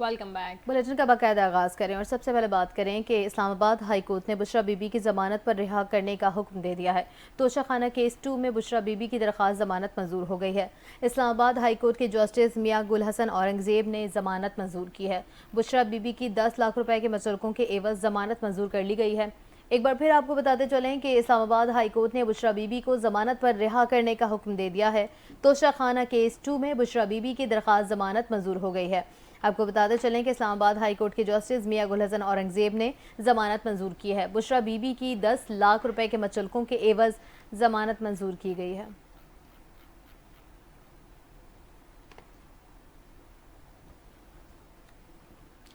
Welcome back. Bulletin का बाकायदा आगाज़ करें और सबसे पहले बात करें कि इस्लामाबाद हाई कोर्ट ने बुशरा बीबी की ज़मानत पर रिहा करने का हुक्म दे दिया है। तोशा खाना केस 2 में बुशरा बीबी की दरख्वास्त ज़मानत मंजूर हो गई है। इस्लामाबाद हाई कोर्ट के जस्टिस मियां गुल हसन औरंगजेब ने ज़मानत मंजूर की है। बुशरा बीबी की 10 लाख रुपए के मुचलकों के एवज ज़मानत मंजूर कर ली गई है। एक बार फिर आपको बताते चलें कि इस्लामाबाद हाई कोर्ट ने बुशरा बीबी को ज़मानत पर रिहा करने का हुक्म दे दिया है। तोशा खाना केस 2 में बुशरा बीबी की दरख्वास्त ज़मानत मंजूर हो गई है। आपको बताते चलें कि इस्लामाबाद हाई कोर्ट के जस्टिस मियां गुल हसन औरंगजेब ने ज़मानत मंजूर की है। बुशरा बीबी की 10 लाख रुपए के मुचलकों के एवज ज़मानत मंजूर की गई है।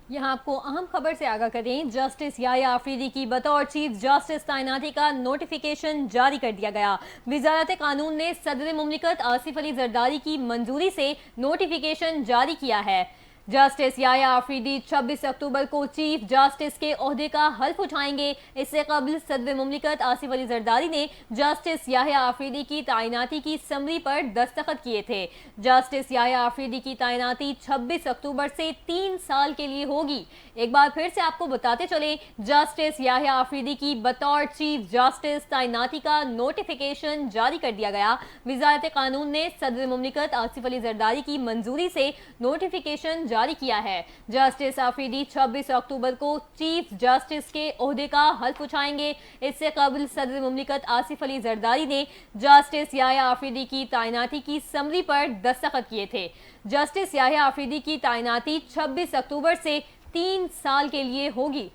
यहाँ आपको अहम खबर से आगाह करें, जस्टिस याह्या आफरीदी की बतौर चीफ जस्टिस तैनाती का नोटिफिकेशन जारी कर दिया गया। वजारत कानून ने सदर मुमलिकत आसिफ अली जरदारी की मंजूरी से नोटिफिकेशन जारी किया है। जस्टिस याह्या आफरीदी 26 अक्टूबर को चीफ जस्टिस के ओहदे का हल्फ उठाएंगे। इससे कबल सदर मुमलिकत आसिफ अली जरदारी ने जस्टिस याह्या आफरीदी की तैनाती की समरी पर दस्तखत किए थे। जस्टिस याह्या आफरीदी की तैनाती 26 अक्टूबर से 3 साल के लिए होगी। एक बार फिर से आपको बताते चले, जस्टिस याह्या आफरीदी की बतौर चीफ जस्टिस तैनाती का नोटिफिकेशन जारी कर दिया गया। वजारत कानून ने सदर मुमलिकत आसिफ अली जरदारी की मंजूरी से नोटिफिकेशन जारी किया है। जस्टिस आफरीदी 26 अक्टूबर को चीफ जस्टिस के ओहदे का हल्फ उठाएंगे। इससे कबल सदर मुमलिकत आसिफ अली जरदारी ने जस्टिस याह्या आफरीदी की तैनाती की समरी पर दस्तखत किए थे। जस्टिस याह्या आफरीदी की तैनाती 26 अक्टूबर से 3 साल के लिए होगी।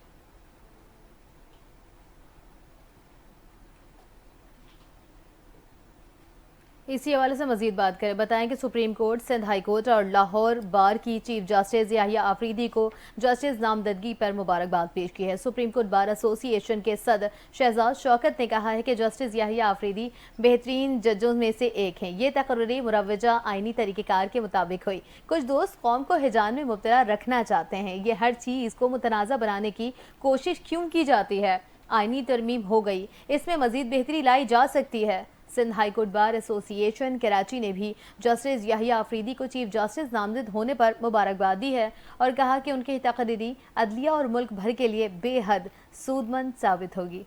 इसी हवाले से मजीद बात करें, बताएं कि Supreme Court, Sindh High Court और लाहौर बार की चीफ जस्टिस याह्या आफरीदी को जस्टिस नामजदगी पर मुबारकबाद पेश की है। सुप्रीम कोर्ट बार एसोसिएशन के सदर शहजाद शौकत ने कहा है कि जस्टिस याह्या आफरीदी बेहतरीन जजों में से एक हैं। ये तकर्री मुरवजा आइनी तरीक़ेकार के मुताबिक हुई। कुछ दोस्त कौम को हिजान में मुब्तला रखना चाहते हैं। ये हर चीज़ को मुतनाज़ा बनाने की कोशिश क्यों की जाती है? आइनी तरमीम हो गई, इसमें मजीद बेहतरी लाई जा सकती है। Sindh High Court Bar Association Karachi ने भी जस्टिस याह्या आफरीदी को चीफ जस्टिस नामजद होने पर मुबारकबाद दी है और कहा कि उनकी तकरीरी अदलिया और मुल्क भर के लिए बेहद सूदमंद साबित होगी।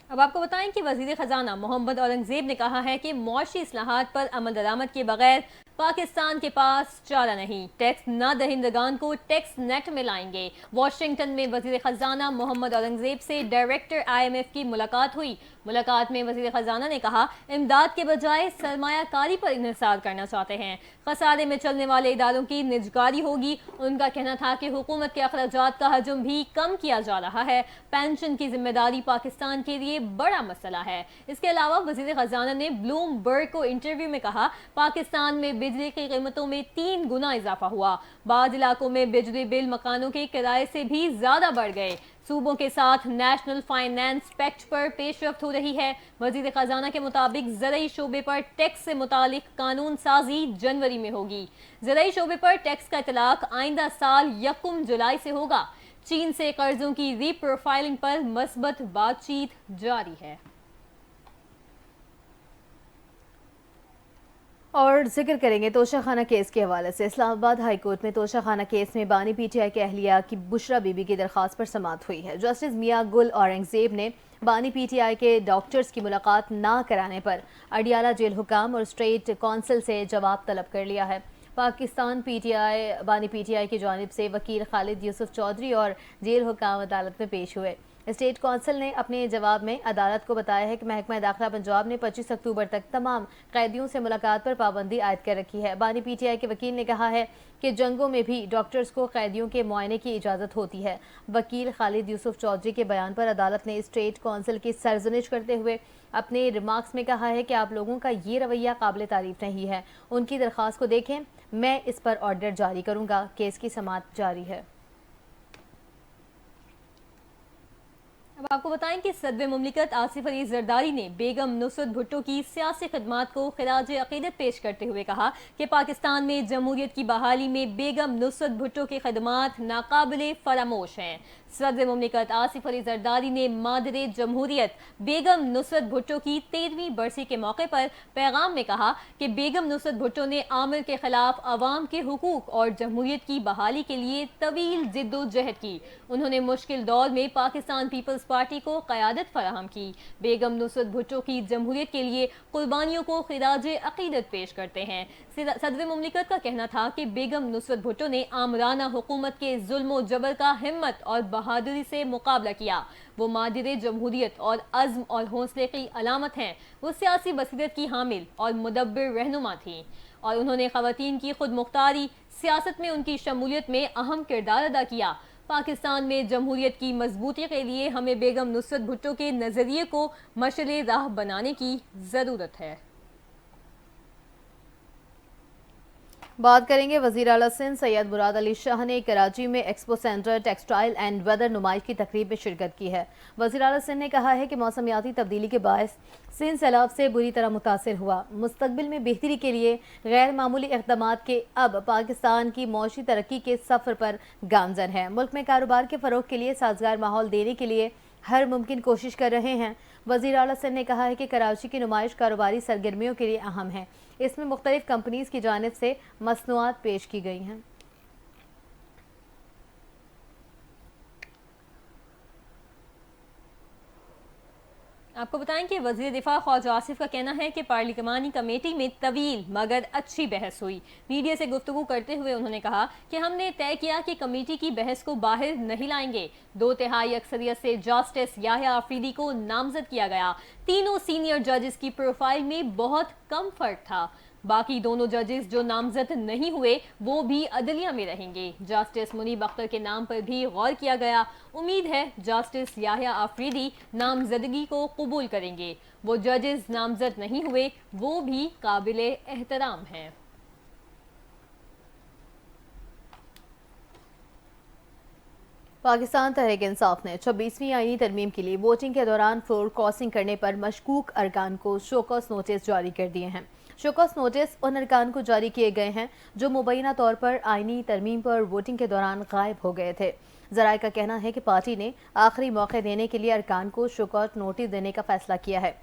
अब आपको बताएं कि वजीर खजाना मोहम्मद औरंगजेब ने कहा है कि मुआशी इस्लाहात पर अमल दरामद के बगैर पाकिस्तान के पास चारा नहीं। टैक्स न दहिंदगान को टैक्स नेट में लाएंगे। वाशिंगटन में वजीर खजाना मोहम्मद औरंगजेब से डायरेक्टर IMF की मुलाकात हुई। मुलाकात में वजीर खजाना ने कहा, इमदाद के बजाय सरमायाकारी पर इन्हिसार करना चाहते हैं। खसारे में चलने वाले इदारों की निजगारी होगी। उनका कहना था कि हुकूमत के अखराजात का हजम भी कम किया जा रहा है। पेंशन की जिम्मेदारी पाकिस्तान के लिए बड़ा मसला है। इसके अलावा वजीर खजाना ने ब्लूमबर्ग को इंटरव्यू में कहा, पाकिस्तान में बिजली की कीमतों में 3 गुना इजाफा हुआ। बाद इलाकों में बिजली बिल मकानों के किराए से भी ज्यादा बढ़ गए। सूबों के साथ नेशनल फाइनेंस पैक्ट पर पेशरफ्त हो रही है। वजीर खजाना के मुताबिक ज़रई शोबे पर टैक्स से मुतालिक कानून साजी जनवरी में होगी। ज़रई शोबे पर टैक्स का इतलाक आइंदा साल 1 जुलाई से होगा। चीन से कर्जों की रीप्रोफाइलिंग पर मस्बत बातचीत जारी है। और जिक्र करेंगे तोशा खाना केस के हवाले से। इस्लामाबाद हाई कोर्ट में तोशा खाना केस में बानी PTI के अहलिया की बुशरा बीबी की दरख्वास्त पर समाअत हुई है। जस्टिस मियां गुल औरंगजेब ने बानी PTI के डॉक्टर्स की मुलाकात ना कराने पर अडियाला जेल हुकाम और स्टेट कौंसिल से जवाब तलब कर लिया है। पाकिस्तान PTI बानी PTI की जानिब से वकील खालिद यूसुफ चौधरी और जेल हुकाम अदालत में पेश हुए। स्टेट कौंसिल ने अपने जवाब में अदालत को बताया है कि महकमा दाखिला पंजाब ने 25 अक्टूबर तक तमाम कैदियों से मुलाकात पर पाबंदी आयद कर रखी है। बानी PTI के वकील ने कहा है कि जंगों में भी डॉक्टर्स को कैदियों के मुआयने की इजाज़त होती है। वकील खालिद यूसुफ चौधरी के बयान पर अदालत ने स्टेट कौंसिल की सरजनिश करते हुए अपने रिमार्क्स में कहा है कि आप लोगों का ये रवैया काबिल तारीफ नहीं है। उनकी दरख्वास्त को देखें, मैं इस पर ऑर्डर जारी करूँगा। केस की समाअत जारी है। अब आपको बताएं कि सदर मुमलिकत आसिफ अली जरदारी ने बेगम नुसरत भुट्टो की सियासी खदमात को खिराज अकीदत पेश करते हुए कहा कि पाकिस्तान में जमहूरियत की बहाली में बेगम नुसरत भुट्टो की खदमात नाकाबिले फरामोश हैं। सदर मुमलिकत आसिफ अली जरदारी ने मादरे जमहूरियत बेगम नुसरत भुट्टो की 13वीं बरसी के मौके पर पैगाम में कहा कि बेगम नुसरत भुट्टो ने आमिर के खिलाफ अवाम के हुकूक और जमहूरियत की बहाली के लिए तवील जिद्दोजहद की। उन्होंने मुश्किल दौर में पाकिस्तान पीपल्स पार्टी को क़यादत फराहम की। बेगम नुसरत भुट्टो की जमहूरियत के लिए कुर्बानियों को खिराज अकीदत पेश करते हैं। सदर मुमलिकत का कहना था कि बेगम नुसरत भुट्टो ने आमराना हुकूमत के जुल्म जबर का हिम्मत और बहादुरी से मुकाबला किया। वो मादिर जमहूरियत और अज़्म और हौसले की अलामत हैं। वो सियासी बसीरत की हामिल और मुदब्बिर रहनुमा थी और उन्होंने ख़वातीन की खुद मुख्तारी सियासत में उनकी शमूलियत में अहम किरदार अदा किया। पाकिस्तान में जमहूरियत की मजबूती के लिए हमें बेगम नुसरत भुट्टो के नज़रिए को मशअले राह बनाने की ज़रूरत है। बात करेंगे वज़ीर आला सिंध सैयद मुराद अली शाह ने कराची में Expo Centre textile and weather नुमाइश की तकरीब में शिरकत की है। वज़ीर आला सिंध ने कहा है कि मौसमियाती तब्दीली के बायस सिंध सैलाब से बुरी तरह मुतासिर हुआ। मुस्तकबिल में बेहतरी के लिए गैर मामूली इक़दामात के अब पाकिस्तान की मौशी तरक्की के सफ़र पर गामज़न है। मुल्क में कारोबार के फ़रोग़ के लिए साजगार माहौल देने के लिए हर मुमकिन कोशिश कर रहे हैं। वज़ीर आला सिंध ने कहा है कि कराची की नुमाइश कारोबारी सरगर्मियों के लिए अहम है। इसमें मुख्तलिफ कंपनीज़ की जानिब से मसनूआत पेश की गई हैं। आपको बताएं कि वज़ीर दिफा ख्वाजा आसिफ का कहना है कि पार्लिमानी कमेटी में तवील मगर अच्छी बहस हुई। मीडिया से गुफ्तगू करते हुए उन्होंने कहा कि हमने तय किया कि कमेटी की बहस को बाहर नहीं लाएंगे। 2/3 अक्सरियत से जस्टिस याह्या आफरीदी को नामजद किया गया। तीनों सीनियर जजेस की प्रोफाइल में बहुत कम फर्क था। बाकी दोनों जजेस जो नामजद नहीं हुए वो भी अदलिया में रहेंगे। जस्टिस मुनीब अख्तर के नाम पर भी गौर किया गया। उम्मीद है जस्टिस याह्या आफरीदी नामजदगी को कबूल करेंगे। वो जजेस नामजद नहीं हुए वो भी काबिले एहतराम हैं। पाकिस्तान तहरीक इंसाफ ने 26वीं आईनी तरमीम के लिए वोटिंग के दौरान फ्लोर क्रॉसिंग करने पर मशकूक अरकान को शोकॉस नोटिस जारी कर दिए हैं। शोकॉस नोटिस उन अरकान को जारी किए गए हैं जो मुबैना तौर पर आईनी तरमीम पर वोटिंग के दौरान गायब हो गए थे। ज़राए का कहना है कि पार्टी ने आखिरी मौके देने के लिए अरकान को शोकॉस नोटिस देने का फैसला किया है।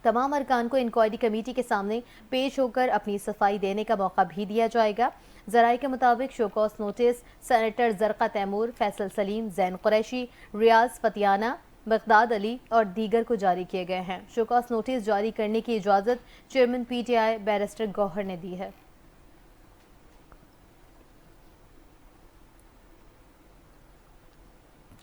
तमाम अरकान को इंक्वायरी कमेटी के सामने पेश होकर अपनी सफाई देने का मौका भी दिया जाएगा। ज़राए के मुताबिक show cause notice senator ज़रक़ा Taimur, Faisal Salim, ज़ैन कुरैशी, रियाज फतियाना, बगदाद अली और दीगर को जारी किए गए हैं। शोकॉस नोटिस जारी करने की इजाज़त चेयरमैन PTI बैरिस्टर गौहर ने दी है।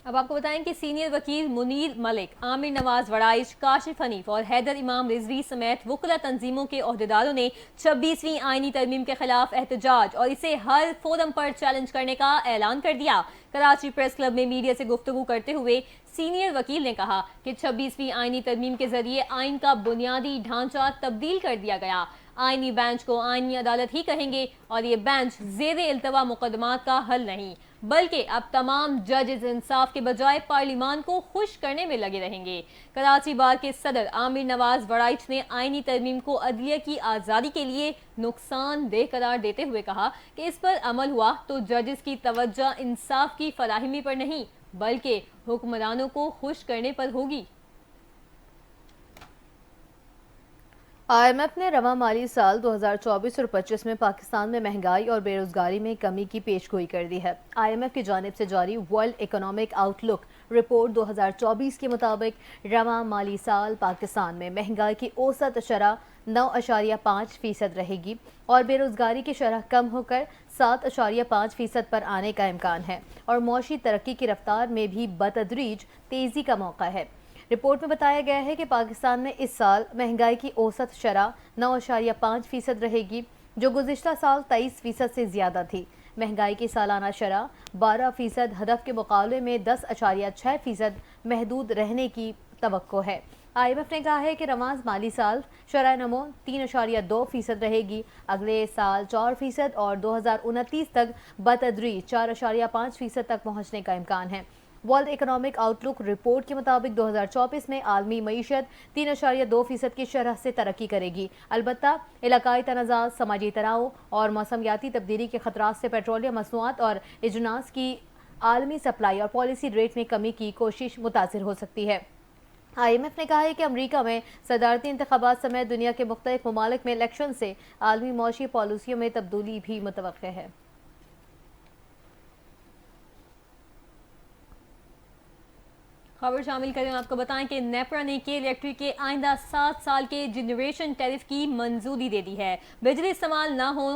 अब आपको बताएं कि सीनियर वकील मुनीर मलिक, आमिर नवाज वड़ाइच, काशिफ हनीफ और हैदर इमाम रिजवी समेत वकला तंजीमों के अहदेदारों ने 26वीं आईनी तरमीम के खिलाफ एहतजाज और इसे हर फोरम पर चैलेंज करने का ऐलान कर दिया। कराची प्रेस क्लब में मीडिया से गुफ्तगू करते हुए सीनियर वकील ने कहा कि 26वीं आईनी तरमीम के जरिए आइन का बुनियादी ढांचा तब्दील कर दिया गया। आईनी बेंच को आईनी अदालत ही कहेंगे और ये बेंच ज़ेर इल्तवा मुकदमात का हल नहीं बल्कि अब तमाम जजेस इंसाफ के बजाय पार्लिमान को खुश करने में लगे रहेंगे। कराची बार के सदर आमिर नवाज वड़ाइच ने आईनी तरमीम को अदलिया की आज़ादी के लिए नुकसानदेह करार देते हुए कहा कि इस पर अमल हुआ तो जजेस की तवज्जो इंसाफ की फराहमी पर नहीं बल्कि हुक्मरानों को खुश करने पर होगी। IMF ने रवा माली साल 2024 और 25 में पाकिस्तान में महंगाई और बेरोजगारी में कमी की पेशगोई कर दी है। IMF की जानिब से जारी वर्ल्ड इकोनॉमिक आउटलुक रिपोर्ट 2024 के मुताबिक रवा माली साल पाकिस्तान में महंगाई की औसत शरह 9.5% रहेगी और बेरोजगारी की शरह कम होकर 7.5% पर आने का इम्कान है और मौशी तरक्की की रफ्तार में भी बतदरीज तेज़ी का मौका है। रिपोर्ट में बताया गया है कि पाकिस्तान में इस साल महंगाई की औसत शरह 9.5% रहेगी जो गुज़िश्ता साल 23% से ज़्यादा थी। महंगाई की सालाना शरह 12% हदफ के मुकाबले में 10.6% महदूद रहने की तवक्को है। IMF ने कहा है कि रवाज माली साल शरह नमो 3.2% रहेगी, अगले साल 4% और 2029 तक बतदरीज 4.5% तक पहुँचने का इम्कान है। वर्ल्ड इकोनॉमिक आउटलुक रिपोर्ट के मुताबिक 2024 में आलमी मईशत 3.2% की शरह से तरक्की करेगी। अलबत्ता इलाकाई तनाज़ात, समाजी तनाव और मौसमियाती तब्दीली के खतरात से पेट्रोलियम मसनूआत और इजनास की आलमी सप्लाई और पॉलिसी रेट में कमी की कोशिश मुतासिर हो सकती है। IMF ने कहा है कि अमरीका में सदारती इंतखाबात समेत दुनिया के मुख्तलिफ ममालिक में इलेक्शन से आलमी मौशी पॉलिसियों में तब्दीली भी मुतवक्के है। खबर शामिल करें, आपको बताएं कि नेपरा ने के इलेक्ट्रिक के आइंदा 7 साल के जनरेशन टैरिफ की मंजूरी दे दी है। बिजली इस्तेमाल ना हो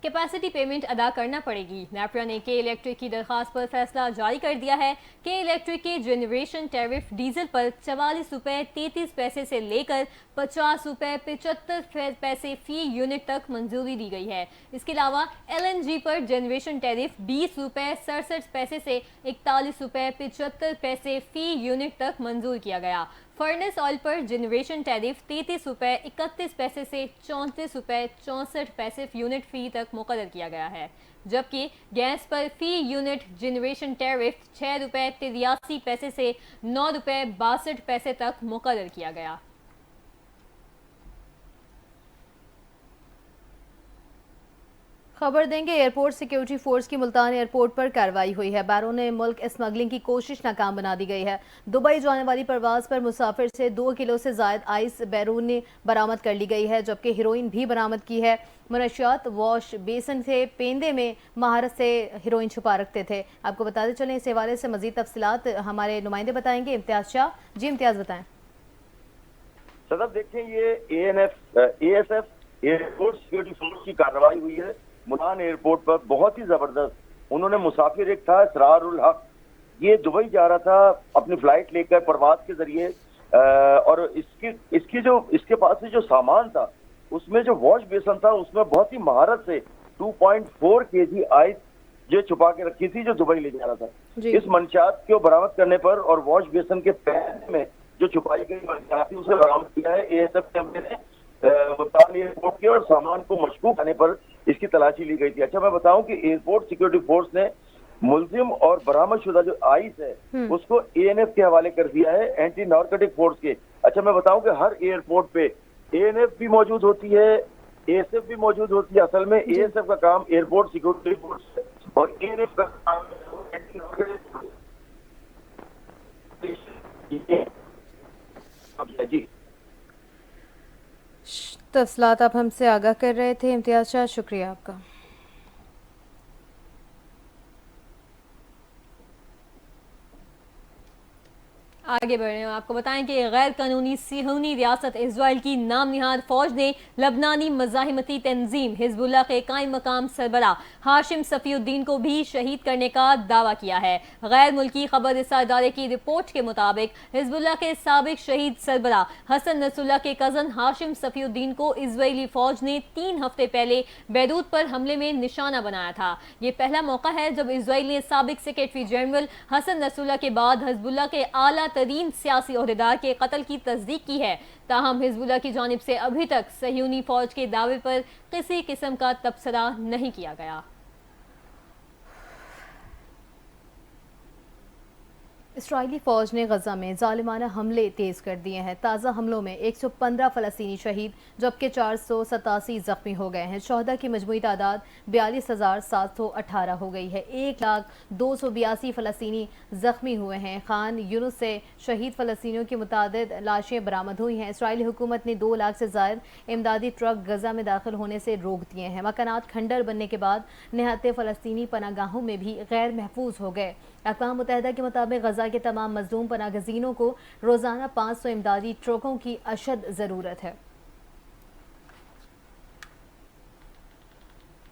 कैपेसिटी पेमेंट अदा करना पड़ेगी। नेपरा ने के इलेक्ट्रिक की दरख्वास्त पर फैसला जारी कर दिया है। के इलेक्ट्रिक के जनरेशन टैरिफ डीजल पर 44 रुपये 33 पैसे से लेकर 50 रुपये 75 पैसे फी यूनिट तक मंजूरी दी गई है। इसके अलावा LNG पर जनरेशन टैरिफ 20 रुपये 67 पैसे से 41 रुपये 75 पैसे फी यूनिट तक मंजूर किया गया। फर्नेस ऑयल पर जनरेशन टैरिफ 33 रुपये 31 पैसे से 34 रुपये 64 पैसे यूनिट फी तक मुकर्रर किया गया है, जबकि गैस पर फी यूनिट जनरेशन टैरिफ 6 रुपये 83 पैसे से 9 रुपये 62 पैसे तक मुकर्रर किया गया। खबर देंगे, एयरपोर्ट सिक्योरिटी फोर्स की मुल्तान एयरपोर्ट पर कार्रवाई हुई है। बैरून मुल्क स्मगलिंग की कोशिश नाकाम बना दी गई है। दुबई जाने वाली परवाज पर मुसाफिर से 2 किलो से जायद आइस बैरून बरामद कर ली गई है, जबकि हीरोइन भी बरामद की है। मनशियात वॉश बेसन से पेंदे में महारत से हीरोइन छुपा रखते थे। आपको बताते चलें, इस हवाले से मजीद तफसीलात हमारे नुमाइंदे बताएंगे। इम्तियाज शाह, जी इम्तियाज बताएं। सदर देखें, ये ASF एयरपोर्ट सिक्योरिटी फोर्स की कार्रवाई हुई है मुल्तान एयरपोर्ट पर। बहुत ही जबरदस्त। उन्होंने मुसाफिर एक था इसरारुल हक, ये दुबई जा रहा था अपनी फ्लाइट लेकर परवाज के जरिए, और इसके पास से जो सामान था उसमें जो वॉश बेसन था उसमें बहुत ही महारत से 2.4 kg आइस जो छुपा के रखी थी, जो दुबई ले जा रहा था। इस मंशात को बरामद करने पर और वॉश बेसन के पैर में जो छुपाई गई मंशात थी उसे बरामद किया है ASF ने मुल्तान एयरपोर्ट के, और सामान को मशकूक आने पर इसकी तलाशी ली गई थी। अच्छा, मैं बताऊं कि एयरपोर्ट सिक्योरिटी फोर्स ने मुलजिम और बरामदशुदा जो आइस है उसको ANF के हवाले कर दिया है, एंटी नारकोटिक फोर्स के। अच्छा, मैं बताऊं कि हर एयरपोर्ट पे ANF भी मौजूद होती है, ASF भी मौजूद होती है। असल में ASF का काम एयरपोर्ट सिक्योरिटी फोर्स है और ANF का काम एंटी नारकोटिक जी। तफसीलात आप हमसे आगाह कर रहे थे इम्तियाज शाह, शुक्रिया आपका। आगे बढ़ रहे हैं, आपको बताएं कि गैर कानूनी सिहूनी रियासत इजराइल की नाम निहाद फौज ने लबनानी मज़ाहिमती तंजीम हिजबुल्लाह के कायम मकाम सरबरा हाशिम सफ़ीउद्दीन को भी शहीद करने का दावा किया है। गैर मुल्की खबर रसा इदारे की रिपोर्ट के मुताबिक हिजबुल्लाह के साबिक शहीद सरबरा हसन नसरुल्लाह के कज़न हाशिम सफ़ीउद्दीन को इजरायली फौज ने 3 हफ्ते पहले बैरूत पर हमले में निशाना बनाया था। ये पहला मौका है जब इजराइल ने साबिक सेक्रेटरी जनरल हसन नसरुल्लाह के बाद हिजबुल्लाह के आला तरीन सियासी ओहदेदार के कत्ल की तस्दीक की है। ताहम हिजबुल्लाह की जानिब से अभी तक सह्यूनी फौज के दावे पर किसी किस्म का तबसरा नहीं किया गया। इसराइली फ़ौज ने गजा में ज़ालिमाना हमले तेज़ कर दिए हैं। ताज़ा हमलों में 115 फ़लस्तीनी शहीद जबकि 487 ज़ख्मी हो गए हैं। शहदा की मजमूई तादाद 42,718 हो गई है। 1,02,282 फ़लस्तीनी ज़ख्मी हुए हैं। खान यूनुस से शहीद फ़लस्तीनियों की मुतादिद लाशें बरामद हुई हैं। इसराइली हुकूमत ने 2 लाख से ज़ायद इमदादी ट्रक गजा में दाखिल होने से रोक दिए हैं। मकानात खंडर बनने के बाद निहत्ते फ़लस्तीनी पनागाहों में भी गैर महफूज हो गए। अक़वाम मुत्तहिदा के मुताबिक गजा के तमाम मज़लूम पनागज़ीनों को रोज़ाना 500 इमदादी ट्रकों की अशद ज़रूरत है।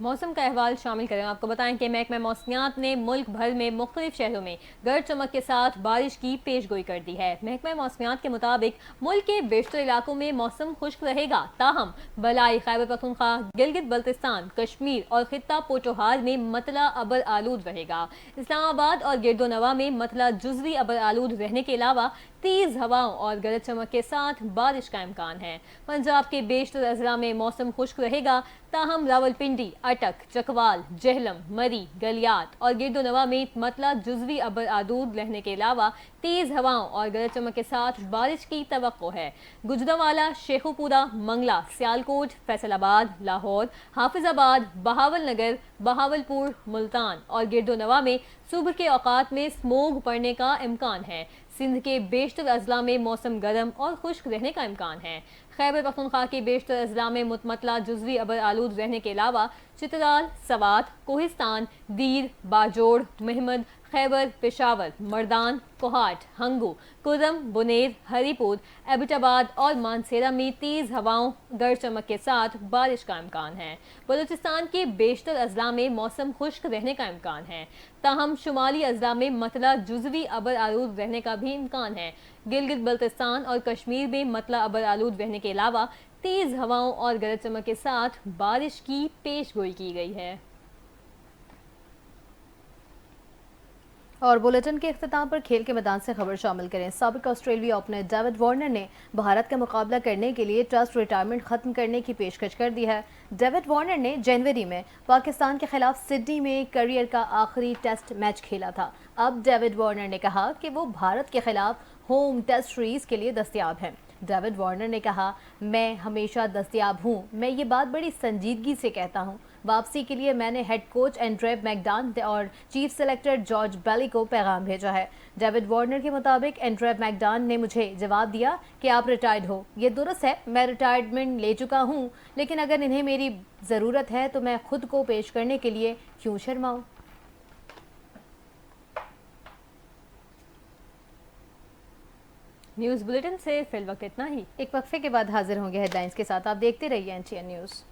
मौसम का अहवाल शामिल करें, आपको बताएं कि महकमा मौसमियात ने मुल्क भर में मुख्तलिफ शहरों में गरज चमक के साथ बारिश की पेशगोई कर दी है। महकमा मौसमियात के मुताबिक मुल्क के बेशतर इलाकों में मौसम खुश्क रहेगा, ताहम बलाई खैबर पख्तूनख्वा, गिलगित बल्तिस्तान, कश्मीर और खित्ता पोटोहार में मतला अबर आलूद रहेगा। इस्लामाबाद और गिरदोनवा में मतला जुज़वी अबर आलूद रहने के अलावा तेज हवाओं और गरज चमक के साथ बारिश का इम्कान है। पंजाब के बेशतर अजला में मौसम खुश्क रहेगा, ताहम रावलपिंडी, अटक, चकवाल, जहलम, मरी, गलियात और गिरदोनवा में मतला जुजवी अबर आलूद रहने के अलावा तेज हवाओं और गरज चमक के साथ बारिश की तवक्को है। गुजरांवाला, शेखुपुरा, मंगला, सियालकोट, फैसलाबाद, लाहौर, हाफिजाबाद, बहावल नगर, बहावलपुर, मुल्तान और गिरदोनवा में सुबह के औकात में स्मोग पड़ने का इम्कान है। सिंध के बेशतर अजला में मौसम गर्म और खुश्क रहने का इम्कान है। खैबर पख्तूनख्वा के बेशतर अजला में मुतमतला जुजवी अबर आलूद रहने के अलावा चित्राल, सवात, कोहिस्तान, दीर, बाजोड़, महमद, खैबर, पेशावर, मर्दान, कोहाट, हंगू, कुरम, बुनेर, हरीपुर, एबटाबाद और मानसेरा में तेज हवाओं, गरज चमक के साथ बारिश का इम्कान है। बलूचिस्तान के बेशतर अजला में मौसम खुश्क रहने का इम्कान है, ताहम शुमाली अजला में मतला जुजवी अबर आलूद रहने का भी इम्कान है। गिलगित बल्तिस्तान और कश्मीर में मतला अबर आलूद रहने के अलावा तेज हवाओं और गरज चमक के साथ बारिश की पेशगोई की गई है। और बुलेटिन के इख्तिताम पर खेल के मैदान से खबर शामिल करें। साबिक ऑस्ट्रेलियाई ओपनर डेविड वार्नर ने भारत का मुकाबला करने के लिए टेस्ट रिटायरमेंट खत्म करने की पेशकश कर दी है। डेविड वार्नर ने जनवरी में पाकिस्तान के खिलाफ सिडनी में करियर का आखिरी टेस्ट मैच खेला था। अब डेविड वार्नर ने कहा कि वो भारत के खिलाफ होम टेस्ट सीरीज के लिए दस्तयाब हैं। डेविड वार्नर ने कहा, मैं हमेशा दस्तयाब हूँ, मैं ये बात बड़ी संजीदगी से कहता हूँ। वापसी के लिए मैंने हेड कोच एंड्रे मैकडान और चीफ सेलेक्टर जॉर्ज बेली को पैगाम भेजा है। डेविड वार्नर के मुताबिक एंड्रे मैकडान ने मुझे जवाब दिया कि आप रिटायर्ड हो। ये दुरुस्त है, मैं रिटायरमेंट ले चुका हूँ, लेकिन अगर इन्हें मेरी ज़रूरत है तो मैं खुद को पेश करने के लिए क्यों शर्माऊँ। न्यूज़ बुलेटिन से फिल वक्त इतना ही। एक वक्फे के बाद हाजिर होंगे हेडलाइंस के साथ। आप देखते रहिए NTN न्यूज़।